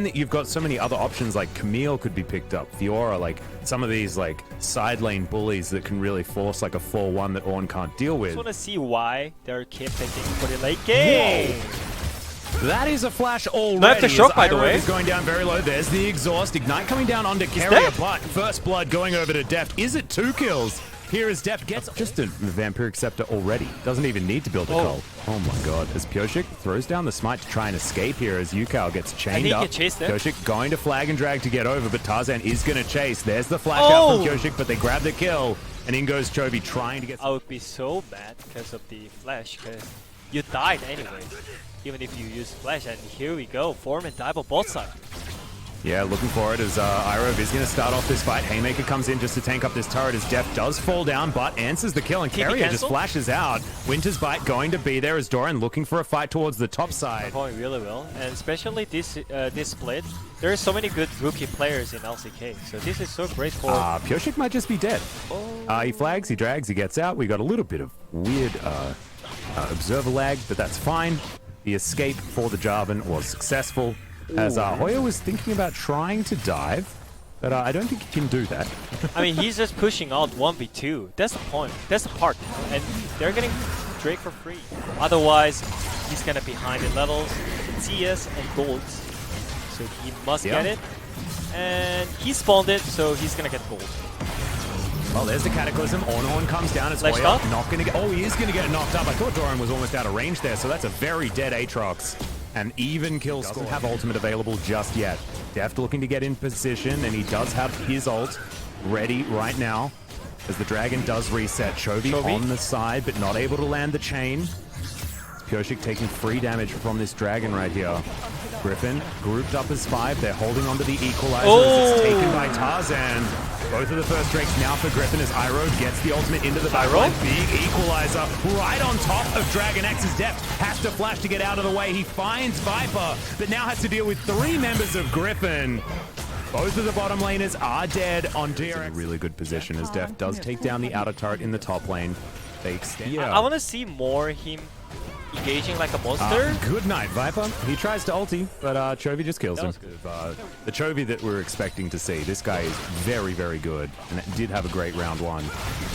that you've got so many other options, like Camille could be picked up, Fiora, like some of these like side lane bullies that can really force like a 4-1 that Ornn can't deal with. I just want to see why they're keep picking for the late game. Whoa. That is a flash already. Knife the shock, by the way. Is going down very low. There's the exhaust. Ignite coming down onto Carrier, but first blood going over to Deft. Is it 2 kills? Here as Deft gets just a Vampiric Scepter already. Doesn't even need to build a call. Oh my god. As Pyosik throws down the smite to try and escape here as Yukao gets chained up. Pyosik going to flag and drag to get over, but Tarzan is going to chase. There's the flash out from Pyosik, but they grab the kill. And in goes Chovy trying to get... I would be so mad because of the flash, because you died anyway. Even if you use flash, and here we go. Foreman dive on both sides. Yeah, looking for it as Irov is going to start off this fight. Haymaker comes in just to tank up this turret as Deft does fall down, but answers the kill, and Carrier just flashes out. Winter's Bite going to be there as Doran looking for a fight towards the top side. Going really well, and especially this split. There are so many good rookie players in LCK, so this is so great for... Pyosik might just be dead. He flags, he drags, he gets out. We got a little bit of weird observer lag, but that's fine. The escape for the Jarvan was successful. As Hoya was thinking about trying to dive, but I don't think he can do that. I mean, he's just pushing out 1v2. That's the point. That's the part. And they're getting Drake for free. Otherwise, he's gonna be behind in levels, CS, and golds. So he must get it. And he spawned it, so he's gonna get gold. Well, there's the Cataclysm. Ornn comes down as Hoya not gonna get... Oh, he is gonna get knocked up. I thought Doran was almost out of range there, so that's a very dead Aatrox. An even kill score. Doesn't have ultimate available just yet. Deft looking to get in position, and he does have his ult ready right now as the dragon does reset. Chovy on the side, but not able to land the chain. Pyosik taking free damage from this dragon right here. Griffin grouped up as 5. They're holding onto the equalizer as it's taken by Tarzan. Both of the first drakes now for Griffin as Irode gets the ultimate into the backline. Big equalizer right on top of DragonX's Deft. Has to flash to get out of the way. He finds Viper, but now has to deal with 3 members of Griffin. Both of the bottom laners are dead on DRX. In a really good position as Deft does take down the outer turret in the top lane. They extend. I want to see more him engaging like a monster. Good night, Viper. He tries to ulti, but Chovy just kills him. The Chovy that we're expecting to see. This guy is very, very good, and did have a great round 1.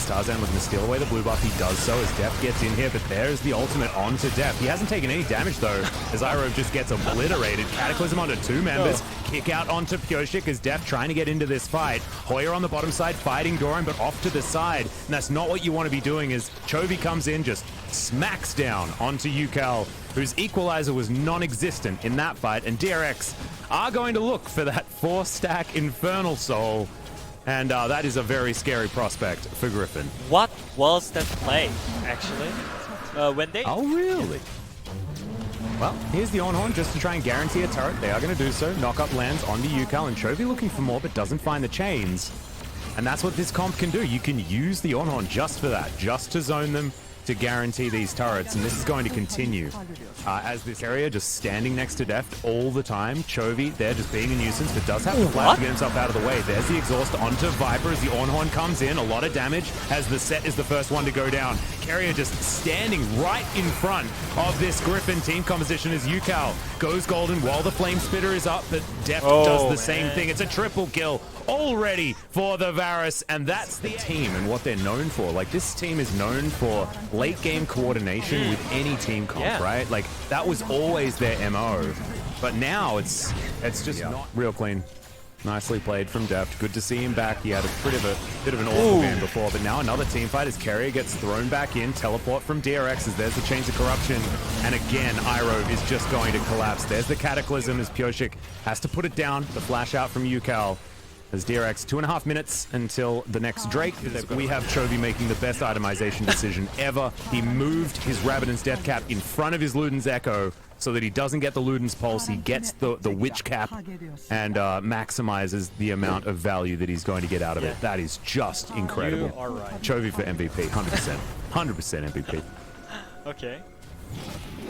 Tarzan looking to steal away the blue buff. He does so as Deft gets in here, but there's the ultimate onto Deft. He hasn't taken any damage, though, as Irove just gets obliterated. Cataclysm onto 2 members. Kick out onto Pyosik as Deft trying to get into this fight. Hoya on the bottom side fighting Doran, but off to the side. And that's not what you want to be doing as Chovy comes in, just smacks down onto Yukao, whose equalizer was non-existent in that fight. And DRX are going to look for that 4-stack Infernal Soul. And that is a very scary prospect for Griffin. What was that play, actually? When they... Oh, really? Well, here's the Ornn just to try and guarantee a turret. They are going to do so. Knock-up lands onto Yukao, and Chovy looking for more, but doesn't find the chains. And that's what this comp can do. You can use the Ornn just for that, just to zone them, to guarantee these turrets, and this is going to continue as this area just standing next to Deft all the time. Chovy there just being a nuisance, but does have to flash to get himself out of the way. There's the exhaust onto Viper as the Ornn comes in. A lot of damage as the set is the first one to go down. Carrier just standing right in front of this Griffin team composition as Yukao goes golden while the Flame Spitter is up, but Deft does the same thing. It's a triple kill already for the Varus, and that's the team and what they're known for. Like, this team is known for late game coordination with any team comp, right? Like, that was always their MO. But now it's just not real clean. Nicely played from Deft. Good to see him back. He had a bit of an awful game before, but now another team fight as Carrier gets thrown back in. Teleport from DRX as there's the Chains of Corruption. And again, Irove is just going to collapse. There's the Cataclysm as Pyosik has to put it down. The flash out from Yukao. As DRX, 2.5 minutes until the next Drake. We have Chovy making the best itemization decision ever. He moved his Rabadon's Death Cap in front of his Luden's Echo so that he doesn't get the Luden's Pulse. He gets the Witch Cap and maximizes the amount of value that he's going to get out of it. That is just incredible. You are right. Chovy for MVP, 100%. 100% MVP. Okay.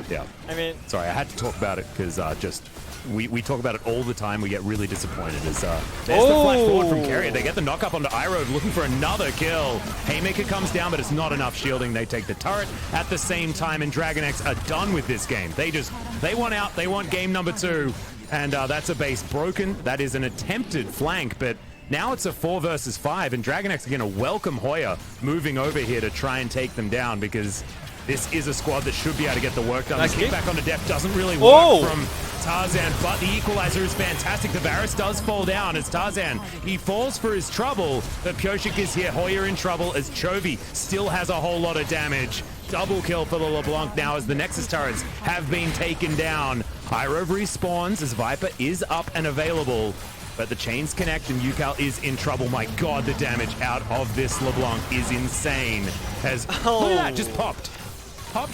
Yeah. I mean... Sorry, I had to talk about it because just... We talk about it all the time. We get really disappointed. As there's the flash forward from Carrier. They get the knock up onto Irode, looking for another kill. Haymaker comes down, but it's not enough shielding. They take the turret at the same time, and DragonX are done with this game. They want out. They want game number 2. And that's a base broken. That is an attempted flank, but now it's a 4 versus 5, and DragonX are going to welcome Hoya moving over here to try and take them down, because this is a squad that should be able to get the work done. Nice the kickback onto Def doesn't really work Oh! from Tarzan, but the equalizer is fantastic. The Varus does fall down as Tarzan, he falls for his trouble, but Pyosik is here. Hoya in trouble as Chovy still has a whole lot of damage. Double kill for the LeBlanc now as the Nexus turrets have been taken down. Hyrove respawns as Viper is up and available, but the chains connect and UCal is in trouble. My god, the damage out of this LeBlanc is insane. As look at that, just popped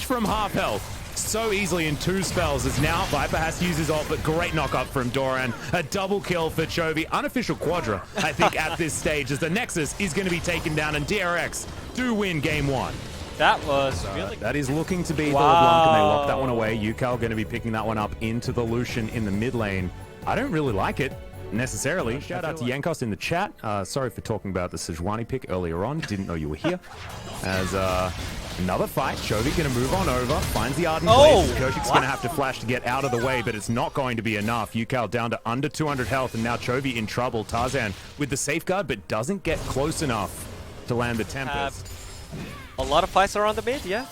from half health so easily in 2 spells, as now Viper has to use his ult, but great knock up from Doran. A double kill for Chovy. Unofficial quadra, I think, at this stage, as the Nexus is going to be taken down and DRX do win game 1. That was really That is looking to be the LeBlanc, and they lock that one away. UCal going to be picking that one up into the Lucian in the mid lane. I don't really like it necessarily. Shout out to Yankos in the chat. Sorry for talking about the Sejuani pick earlier on. Didn't know you were here. As another fight, Chovy going to move on over, finds the Ardent Blaze. Pyosic's going to have to flash to get out of the way, but it's not going to be enough. UCal down to under 200 health, and now Chovy in trouble. Tarzan with the safeguard, but doesn't get close enough to land the Tempest. a lot of fights are on the mid, yeah.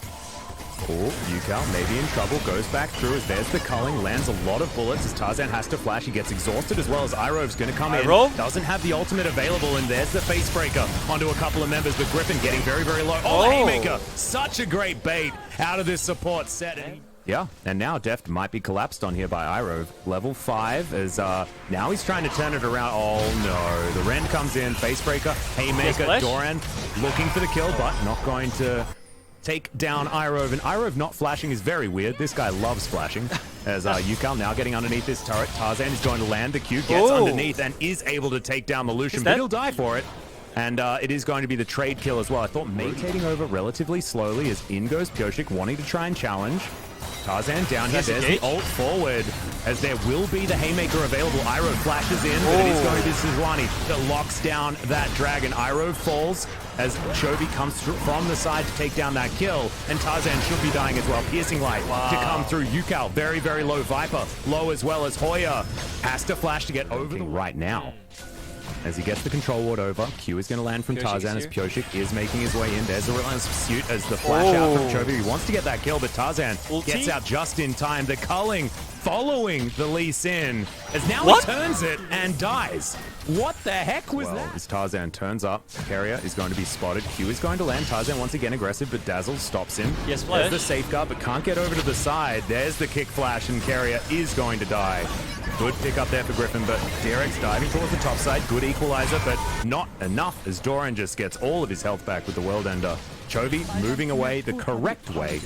Oh, UCal maybe in trouble, goes back through as there's the culling, lands a lot of bullets as Tarzan has to flash. He gets exhausted as well as Irove's going to come in. Doesn't have the ultimate available, and there's the face breaker onto a couple of members, but Griffin getting very, very low. Oh, the haymaker! Such a great bait out of this support set. Yeah, and now Deft might be collapsed on here by Irove. Level 5 as now he's trying to turn it around. Oh no, the Rend comes in, facebreaker, haymaker, Doran looking for the kill, but not going to take down Irove. And Irove not flashing is very weird. This guy loves flashing. As UCal now getting underneath this turret. Tarzan is going to land the Q, gets underneath and is able to take down the Lucian, but he'll die for it. And it is going to be the trade kill as well. I thought rotating over relatively slowly as in goes Pyosik, wanting to try and challenge. Tarzan down here, there's the ult forward, as there will be the haymaker available. Irove flashes in, but it is going to be Sejuani that locks down that dragon. Irove falls as Chovy comes from the side to take down that kill, and Tarzan should be dying as well. Piercing light to come through. UCal, very, very low. Viper, low as well as Hoya. Has to flash to get over the right now. As he gets the control ward over, Q is going to land from Tarzan as Pyosik is making his way in. There's a relentless pursuit as the flash out from Chovy. He wants to get that kill, but Tarzan gets out just in time. The culling following the Lee Sin, as now he turns it and dies. What the heck was that? As Tarzan turns up, Carrier is going to be spotted. Q is going to land. Tarzan once again aggressive, but Dazzle stops him. Yes, there's the safeguard, but can't get over to the side. There's the kick flash, and Carrier is going to die. Good pick up there for Griffin, but DRX diving towards the top side. Good equalizer, but not enough as Doran just gets all of his health back with the World Ender. Chovy moving away the correct way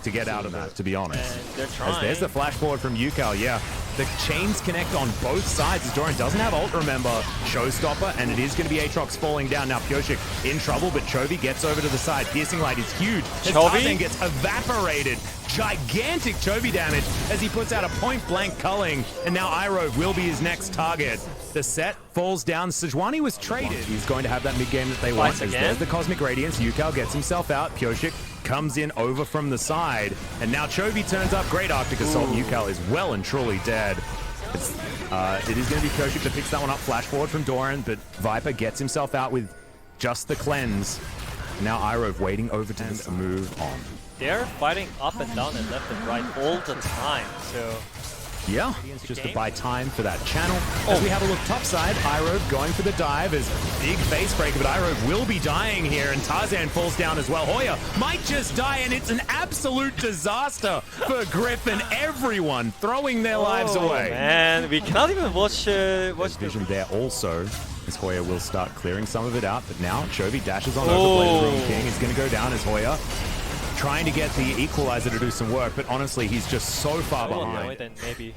to get out of that, to be honest. As there's the flash forward from UCal, yeah. The chains connect on both sides as Doran doesn't have ult, remember. Showstopper, and it is going to be Aatrox falling down. Now Pyosik in trouble, but Chovy gets over to the side. Piercing light is huge. As Tarzan gets evaporated. Gigantic Chovy damage as he puts out a point-blank culling, and now Irove will be his next target. The set falls down. Sejuani was traded. He's going to have that mid-game that they want. As there's the Cosmic Radiance. UCal gets himself out. Pyosik comes in over from the side, and now Chovy turns up. Great Arctic Assault. UCal is well and truly dead. It is going to be Pyosik that picks that one up. Flash forward from Doran, but Viper gets himself out with just the cleanse. Now Irove waiting over to move on. They're fighting up and down and left and right all the time, so... Yeah, it's just to buy time for that channel. As we have a look topside, Irove going for the dive as big face breaker, but Irove will be dying here, and Tarzan falls down as well. Hoya might just die, and it's an absolute disaster for Griffin. Everyone throwing their lives away. Man, we cannot even watch vision there also, as Hoya will start clearing some of it out, but now Chovy dashes on over. Blade King is going to go down as Hoya trying to get the equalizer to do some work, but honestly, he's just so far behind. Then maybe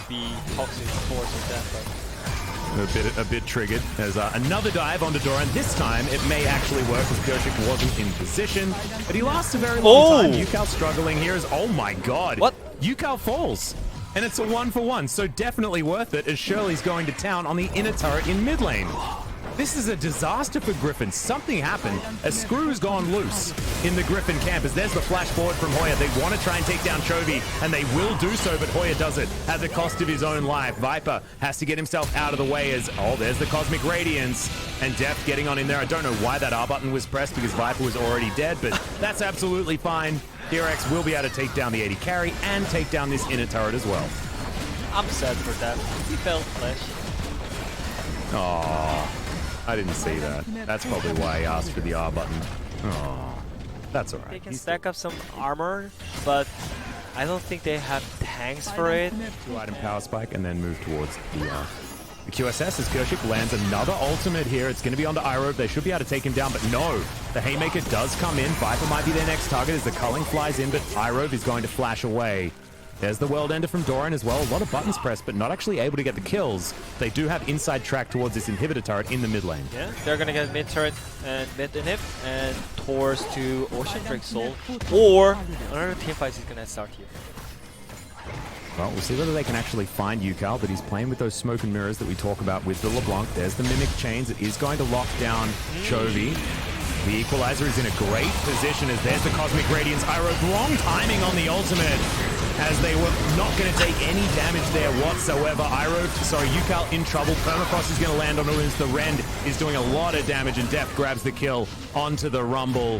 be toxic force with that, but a bit triggered. There's another dive onto Doran. This time, it may actually work as Pyosik wasn't in position, but he lasts a very long time. UCal struggling here as, oh my god. UCal falls, and it's a 1-for-1, so definitely worth it as Shirley's going to town on the inner turret in mid lane. This is a disaster for Griffin. Something happened. A screw's gone loose in the Griffin camp as there's the flash forward from Hoya. They want to try and take down Chovy, and they will do so, but Hoya does it at the cost of his own life. Viper has to get himself out of the way as, oh, there's the Cosmic Radiance, and Deft getting on in there. I don't know why that R button was pressed because Viper was already dead, but that's absolutely fine. DRX will be able to take down the 80 carry and take down this inner turret as well. I'm sad for that. He fell flesh. Oh, I didn't see that. That's probably why I asked for the R button. Oh, that's alright. They can stack up some armor, but I don't think they have tanks for it. 2-item power spike and then move towards the QSS as Gershik lands another ultimate here. It's going to be onto Iroh. They should be able to take him down, but no. The Haymaker does come in. Viper might be their next target as the culling flies in, but Iroh is going to flash away. There's the World Ender from Doran as well. A lot of buttons pressed, but not actually able to get the kills. They do have inside track towards this inhibitor turret in the mid lane. Yeah, they're gonna get mid turret and mid inhib and towards to Ocean Drake Soul. Or another team fight is gonna start here. Well, we'll see whether they can actually find Yukal, but he's playing with those smoke and mirrors that we talk about with the LeBlanc. There's the Mimic Chains. It is going to lock down Chovy. The Equalizer is in a great position as there's the Cosmic Radiance. Iroh, wrong timing on the ultimate as they were not going to take any damage there whatsoever. Yukal in trouble. Permafrost is going to land on him as the Rend is doing a lot of damage, and Deft grabs the kill onto the Rumble.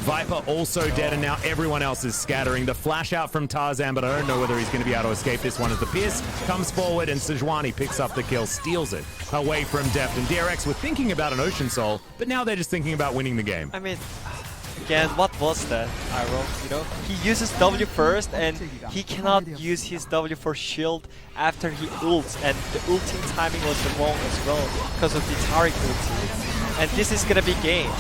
Viper also dead, and now everyone else is scattering. The flash out from Tarzan, but I don't know whether he's going to be able to escape this one as the Pierce comes forward, and Sejuani picks up the kill, steals it away from Deft. And DRX were thinking about an Ocean Soul, but now they're just thinking about winning the game. I mean, again, what was that, Iroh? You know, he uses W first, and he cannot use his W for shield after he ults, and the ulting timing was wrong as well because of the Taric ulti. And this is gonna be game.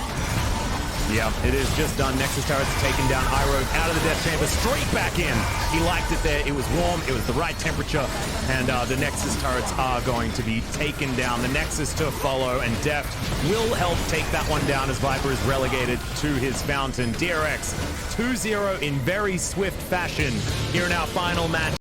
Yeah, it is just done. Nexus turret's taken down. Iroh out of the death chamber, straight back in. He liked it there. It was warm. It was the right temperature. And the Nexus turrets are going to be taken down. The Nexus to follow, and Deft will help take that one down as Viper is relegated to his fountain. DRX 2-0 in very swift fashion here in our final match.